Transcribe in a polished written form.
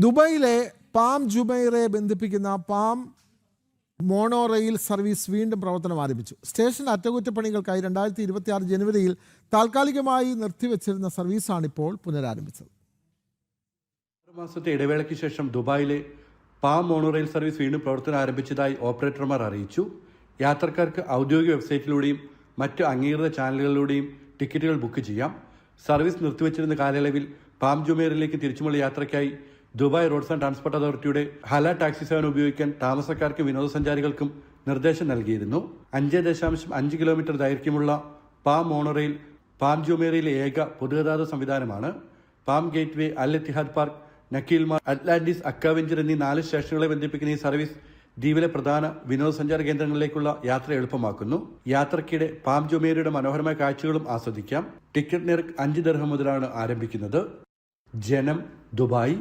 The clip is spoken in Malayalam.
ദുബായിലെ പാം ജുമൈറയെ ബന്ധിപ്പിക്കുന്ന പാം മോണോ റെയിൽ സർവീസ് വീണ്ടും പ്രവർത്തനം ആരംഭിച്ചു. സ്റ്റേഷൻ അറ്റകുറ്റപ്പണികൾക്കായി 2026 ജനുവരിയിൽ താൽക്കാലികമായി നിർത്തിവെച്ചിരുന്ന സർവീസാണിപ്പോൾ പുനരാരംഭിച്ചത്. 6 മാസത്തെ ഇടവേളയ്ക്ക് ശേഷം ദുബായിലെ പാം മോണോ റെയിൽ സർവീസ് വീണ്ടും പ്രവർത്തനം ആരംഭിച്ചതായി ഓപ്പറേറ്റർമാർ അറിയിച്ചു. യാത്രക്കാർക്ക് ഔദ്യോഗിക വെബ്സൈറ്റിലൂടെയും മറ്റ് അംഗീകൃത ചാനലുകളിലൂടെയും ടിക്കറ്റുകൾ ബുക്ക് ചെയ്യാം. സർവീസ് നിർത്തിവച്ചിരുന്ന കാലയളവിൽ പാം ജുമൈറിലേക്ക് തിരിച്ചുമുള്ള യാത്രയ്ക്കായി ദുബായ് റോഡ്സ് ആൻഡ് ട്രാൻസ്പോർട്ട് അതോറിറ്റിയുടെ ഹല ടാക്സി സേവനം ഉപയോഗിക്കാൻ താമസക്കാർക്കും വിനോദസഞ്ചാരികൾക്കും നിർദ്ദേശം നൽകിയിരുന്നു. 5.5 കിലോമീറ്റർ ദൈർഘ്യമുള്ള പാം മോണോറെയിൽ പാം ജുമൈറിയിലെ ഏക പൊതുഗതാഗത സംവിധാനമാണ്. Palm Gateway, Al Ittihad Park, Nakheel Mall, Atlantis, Aquaventure എന്നീ 4 സ്റ്റേഷനുകളെ ബന്ധിപ്പിക്കുന്ന ഈ സർവീസ് ദ്വീപിലെ പ്രധാന വിനോദസഞ്ചാര കേന്ദ്രങ്ങളിലേക്കുള്ള യാത്ര എളുപ്പമാക്കുന്നു. യാത്രയ്ക്കിടെ പാം ജുമൈറിയുടെ മനോഹരമായ കാഴ്ചകളും ആസ്വദിക്കാം. ടിക്കറ്റ് നിരക്ക് 5 ദിർഹം മുതലാണ് ആരംഭിക്കുന്നത്. ജനം, ദുബായ്.